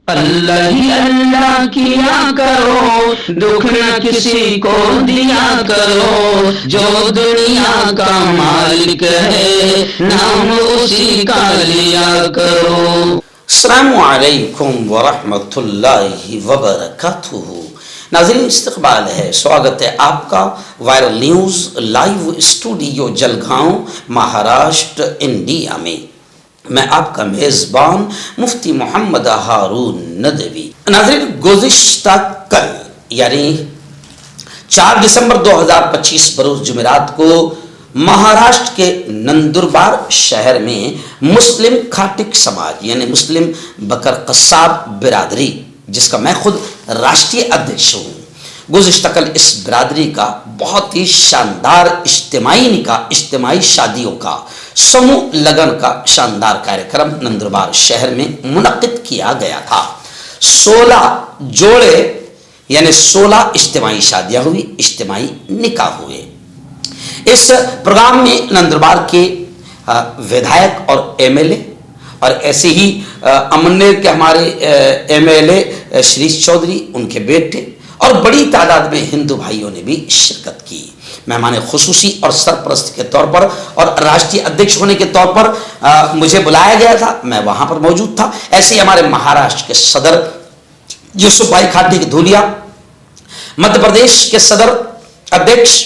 اللہ ہی اللہ کیا کرو، دکھ نہ کسی کو دیا کرو، جو دنیا کا مالک ہے نام اسی کا لیا کرو۔ السلام علیکم ورحمۃ اللہ وبرکاتہ۔ ناظرین استقبال ہے، سواگت ہے آپ کا viral news live studio Jalgaon Maharashtra India میں۔ میں آپ کا میزبان مفتی محمد ہارون ندوی۔ ناظرین گزشتہ کل یعنی 4 دسمبر 2025 بروز جمعرات کو مہاراشٹر کے نندربار شہر میں مسلم کھاٹک سماج یعنی مسلم بکر قصاب برادری، جس کا میں خود راشٹریہ ادھیکش ہوں، گزشتہ کل اس برادری کا بہت ہی شاندار اجتماعی نکاح، اجتماعی شادیوں کا، سموہ لگن کا شاندار کارکرم نندربار شہر میں منعقد کیا گیا تھا۔ 16 جوڑے یعنی 16 اجتماعی شادیاں ہوئی، اجتماعی نکاح ہوئے۔ اس پروگرام میں نندربار کے ودھایک اور ایم ایل اے اور ایسے ہی امنیر کے ہمارے ایم ایل اے شریش چودھری، ان کے بیٹے اور بڑی تعداد میں ہندو بھائیوں نے بھی شرکت کی۔ مہمان خصوصی اور سرپرست کے طور پر اور راشٹریہ ادھیکش ہونے کے طور پر مجھے بلایا گیا تھا، میں وہاں پر موجود تھا۔ ایسے ہی ہمارے مہاراشٹر کے صدر یوسف بھائی کھاٹک دھولیا، مدھیہ پردیش کے صدر ادھیکش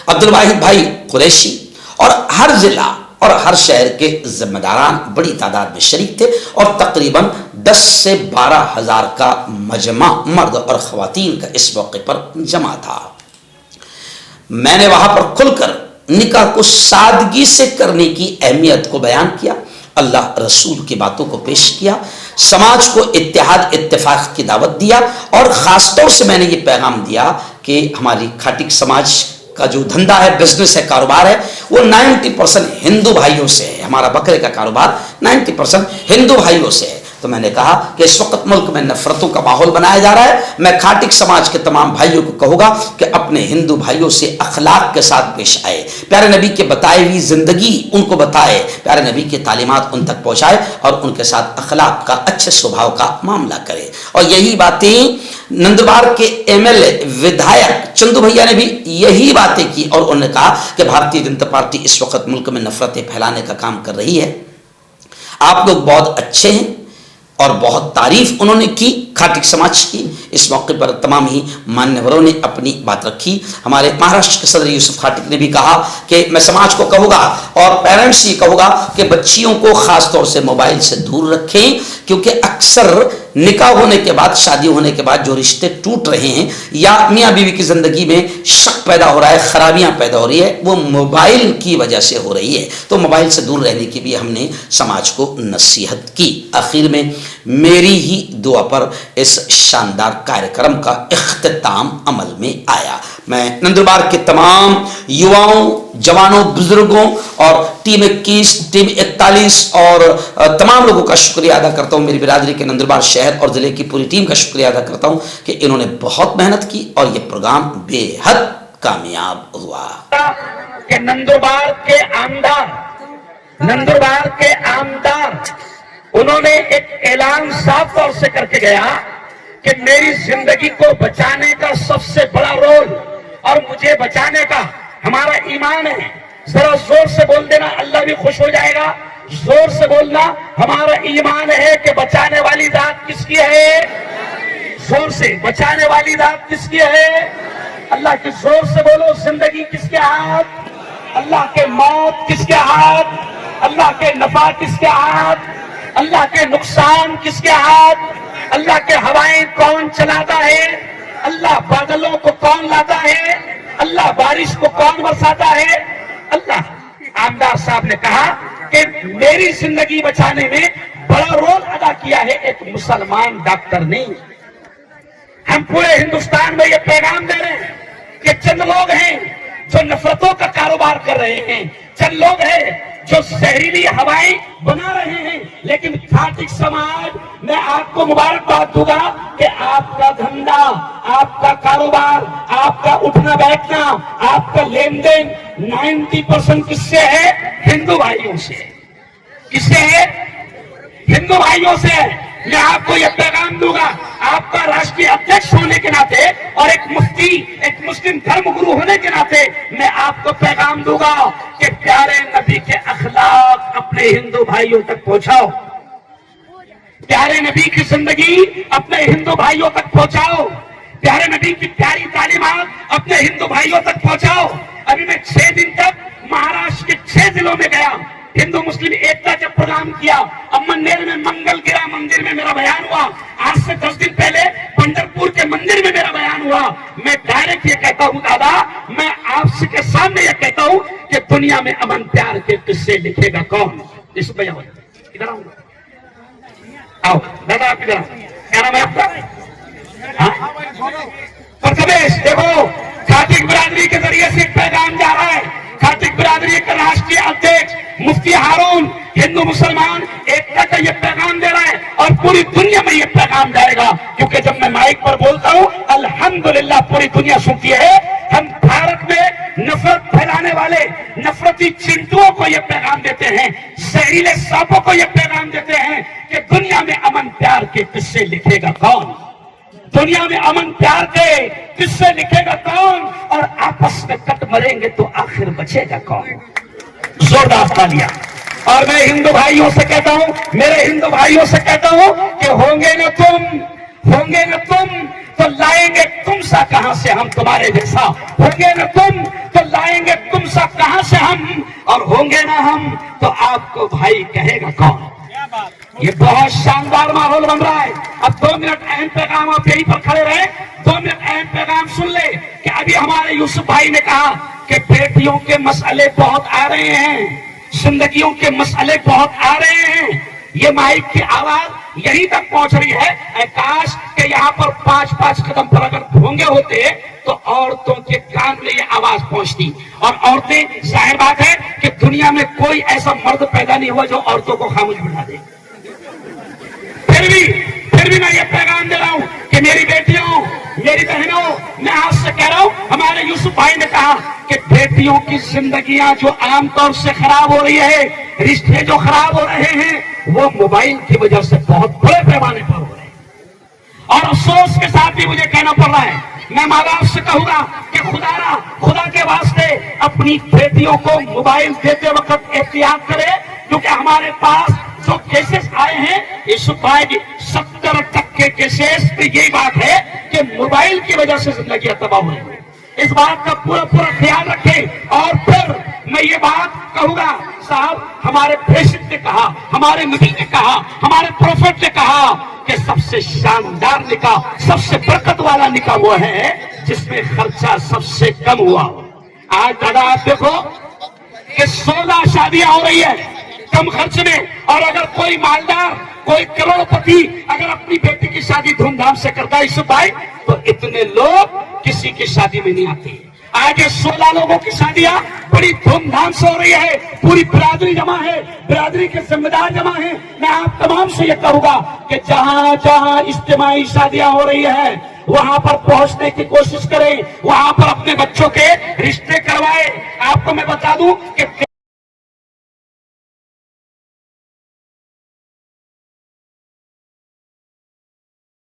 عبدالواحد بھائی قریشی اور ہر ضلع اور ہر شہر کے ذمہ داران بڑی تعداد میں شریک تھے، اور تقریباً 10 سے 12 ہزار کا مجمع مرد اور خواتین کا اس موقع پر جمع تھا۔ میں نے وہاں پر کھل کر نکاح کو سادگی سے کرنے کی اہمیت کو بیان کیا، اللہ رسول کی باتوں کو پیش کیا، سماج کو اتحاد اتفاق کی دعوت دیا، اور خاص طور سے میں نے یہ پیغام دیا کہ ہماری کھاٹک سماج کا جو دھندا ہے، بزنس ہے، کاروبار ہے، وہ 90% ہندو بھائیوں سے ہے۔ ہمارا بکرے کا کاروبار 90% ہندو بھائیوں سے ہے۔ تو میں نے کہا کہ اس وقت ملک میں نفرتوں کا ماحول بنایا جا رہا ہے، میں کھاٹک سماج کے تمام بھائیوں کو کہوں گا کہ اپنے ہندو بھائیوں سے اخلاق کے ساتھ پیش آئے، پیارے نبی کے بتائے ہوئی زندگی ان کو بتائے، پیارے نبی کے تعلیمات ان تک پہنچائے، اور ان کے ساتھ اخلاق کا، اچھے سوبھاؤ کا معاملہ کرے۔ اور یہی باتیں نندربار کے ایم ایل اے ودھایک چندو بھیا نے بھی یہی باتیں کی، اور انہوں نے کہا کہ بھارتیہ جنتا پارٹی اس وقت ملک میں نفرتیں پھیلانے کا کام کر رہی ہے۔ آپ لوگ بہت اچھے ہیں، اور بہت تعریف انہوں نے کی کھاٹک سماج کی۔ اس موقع پر تمام ہی مانیوروں نے اپنی بات رکھی۔ ہمارے مہاراشٹر کے صدر یوسف کھاٹک نے بھی کہا کہ میں سماج کو کہوں گا اور پیرنٹس یہ کہوں گا کہ بچیوں کو خاص طور سے موبائل سے دور رکھیں، کیونکہ اکثر نکاح ہونے کے بعد، شادی ہونے کے بعد جو رشتے ٹوٹ رہے ہیں یا میاں بیوی کی زندگی میں شک پیدا ہو رہا ہے، خرابیاں پیدا ہو رہی ہے، وہ موبائل کی وجہ سے ہو رہی ہے۔ تو موبائل سے دور رہنے کی بھی ہم نے سماج کو نصیحت کی۔ آخر میں میری ہی دعا پر اس شاندار کارکرم کا اختتام عمل میں آیا۔ میں نندربار کے تمام یواؤں، جوانوں، بزرگوں اور ٹیم 21، ٹیم 41 اور تمام لوگوں کا شکریہ ادا کرتا ہوں۔ میری برادری کے نندربار شہر اور ضلع کی پوری ٹیم کا شکریہ ادا کرتا ہوں کہ انہوں نے بہت محنت کی اور یہ پروگرام بے حد کامیاب ہوا۔ کہ نندربار کے آمدار انہوں نے ایک اعلان صاف طور سے کر کے گیا کہ میری زندگی کو بچانے کا سب سے بڑا رول اور مجھے بچانے کا ہمارا ایمان ہے۔ ذرا زور سے بول دینا، اللہ بھی خوش ہو جائے گا۔ زور سے بولنا، ہمارا ایمان ہے کہ بچانے والی ذات کس کی ہے؟ زور سے، بچانے والی ذات کس کی ہے؟ اللہ کی۔ زور سے بولو، زندگی کس کے ہاتھ؟ اللہ کے۔ موت کس کے ہاتھ؟ اللہ کے۔ نفع کس کے ہاتھ؟ اللہ کے۔ نقصان کس کے ہاتھ؟ اللہ کے۔ ہوائیں کون چلاتا ہے؟ اللہ۔ بادلوں کو کون لاتا ہے؟ اللہ۔ بارش کو کون برساتا ہے؟ اللہ۔ آمدار صاحب نے کہا کہ میری زندگی بچانے میں بڑا رول ادا کیا ہے ایک مسلمان ڈاکٹر نے۔ ہم پورے ہندوستان میں یہ پیغام دے رہے ہیں کہ چند لوگ ہیں جو نفرتوں کا کاروبار کر رہے ہیں، چند لوگ ہیں جو زہریلی ہوائیں بنا رہے ہیں، لیکن کھاٹک سماج میں آپ کو مبارکباد دوں گا کہ آپ کا دھندا، آپ کا کاروبار، آپ کا اٹھنا بیٹھنا، آپ کا لین دین 90% کس سے ہے؟ ہندو بھائیوں سے۔ کس سے ہے؟ ہندو بھائیوں سے۔ میں آپ کو یہ پیغام دوں گا آپ کا راشٹریہ ادھیکش ہونے کے ناطے اور ایک مفتی ایک مسلم دھرم گرو ہونے کے ناطے میں آپ کو پیغام دوں گا کہ پیارے نبی کے اخلاق اپنے ہندو بھائیوں تک پہنچاؤ، پیارے نبی کی زندگی اپنے ہندو بھائیوں تک پہنچاؤ، پیارے نبی کی پیاری تعلیمات اپنے ہندو بھائیوں تک پہنچاؤ۔ ابھی میں 6 دن تک مہاراشٹر کے 6 ضلعوں میں گیا، ہندو مسلم ایکتا جب پروگرام کیا، امنیر میں منگل گرا مندر میں میرا بیان ہوا، آج سے 10 دن پہلے پنڈرپور کے مندر میں میرا بیان ہوا۔ میں ڈائریکٹ یہ کہتا ہوں دادا، میں آپ سے کے سامنے یہ کہتا ہوں کہ دنیا میں امن پیار کے قصے لکھے گا کون؟ اس پہ ادھر آؤں، آؤ دادا آپ ادھر آؤ، کیا نام ہے آپ کا؟ پرتبیش دیکھو، کھاٹک برادری کے ذریعے سے ایک پیغام جا رہا ہے، کھاٹک برادری کا راشٹریہ ادھیکش مفتی ہارون ہندو مسلمان ایکتا کا یہ پیغام دے رہا ہے اور پوری دنیا میں یہ پیغام جائے گا، کیونکہ جب میں مائک پر بولتا ہوں الحمدللہ پوری دنیا سنتی ہے۔ ہم بھارت میں نفرت پھیلانے والے نفرتی چنٹوؤں کو یہ پیغام دیتے ہیں، زہریلے سانپوں کو یہ پیغام دیتے ہیں کہ دنیا میں امن پیار کے قصے لکھے گا کون؟ دنیا میں امن پیار کے قصے لکھے گا کون؟ اور آپس میں کٹ مریں گے تو آخر بچے گا کون؟ زوردار تالیاں۔ اور میں ہندو بھائیوں سے کہتا ہوں، میرے ہندو بھائیوں سے کہتا ہوں کہ ہوں گے نہ تم تو لائیں گے تم سا کہاں سے ہم تمہارے جیسا، ہوں گے نہ تم تو لائیں گے تم سا کہاں سے ہم، اور ہوں گے نہ ہم تو آپ کو بھائی کہے گا کون؟ یہ بہت شاندار ماحول بن رہا ہے۔ اب 2 منٹ اہم پیغام، آپ یہیں پر کھڑے رہے، 2 منٹ اہم پیغام سن لے کہ ابھی ہمارے یوسف بھائی نے کہا کہ بیٹیوں کے مسئلے بہت آ رہے ہیں، زندگیوں کے مسئلے بہت آ رہے ہیں۔ یہ مائک کی آواز یہیں تک پہنچ رہی ہے، اے کاش کہ یہاں پر 5 قدم پر اگر بھونگے ہوتے تو عورتوں کے کان میں یہ آواز پہنچتی، اور عورتیں ظاہر بات ہے کہ دنیا میں کوئی ایسا مرد پیدا نہیں ہوا جو عورتوں کو خاموش بنا دے۔ پھر بھی میں یہ پیغام دے رہا ہوں کہ میری بیٹیوں، میری بہنوں، میں آپ سے کہہ رہا ہوں، ہمارے یوسف بھائی نے کہا کہ بیٹیوں کی زندگیاں جو عام طور سے خراب ہو رہی ہے، رشتے جو خراب ہو رہے ہیں، وہ موبائل کی وجہ سے بہت بڑے پیمانے پر ہو رہے ہیں۔ اور افسوس کے ساتھ بھی مجھے کہنا پڑ رہا ہے، میں ماں باپ سے کہوں گا کہ خدا کے واسطے اپنی بیٹیوں کو موبائل دیتے وقت احتیاط کرے، کیونکہ ہمارے پاس جو کیسز آئے ہیں یوسف بھائی 70% کیسز پہ یہی بات ہے کہ موبائل کی وجہ سے زندگیاں تباہ ہوئی ہیں۔ اس بات کا پورا خیال رکھیں۔ اور پھر میں یہ بات کہوں گا، صاحب ہمارے پریشد نے کہا، ہمارے نبی نے کہا، ہمارے پروفیٹ نے کہا کہ سب سے شاندار نکاح، سب سے برکت والا نکاح وہ ہے جس میں خرچہ سب سے کم ہوا۔ آج دادا آپ دیکھو کہ 16 شادیاں ہو رہی ہے کم خرچ میں، اور اگر کوئی مالدار، کوئی کروڑ پتی اگر اپنی بیٹی کی شادی دھوم دھام سے کرتا ہے یوسف بھائی، تو اتنے لوگ کسی کی شادی میں نہیں آتے۔ آج یہ 16 لوگوں کی شادیاں بڑی دھوم دھام سے ہو رہی ہے، پوری برادری جمع ہے، برادری کے ذمہ دار جمع ہیں۔ میں آپ تمام سے یہ کہوں گا کہ جہاں جہاں اجتماعی شادیاں ہو رہی ہیں وہاں پر پہنچنے کی کوشش کریں، وہاں پر اپنے بچوں کے رشتے کروائے۔ آپ کو میں بتا دوں کہ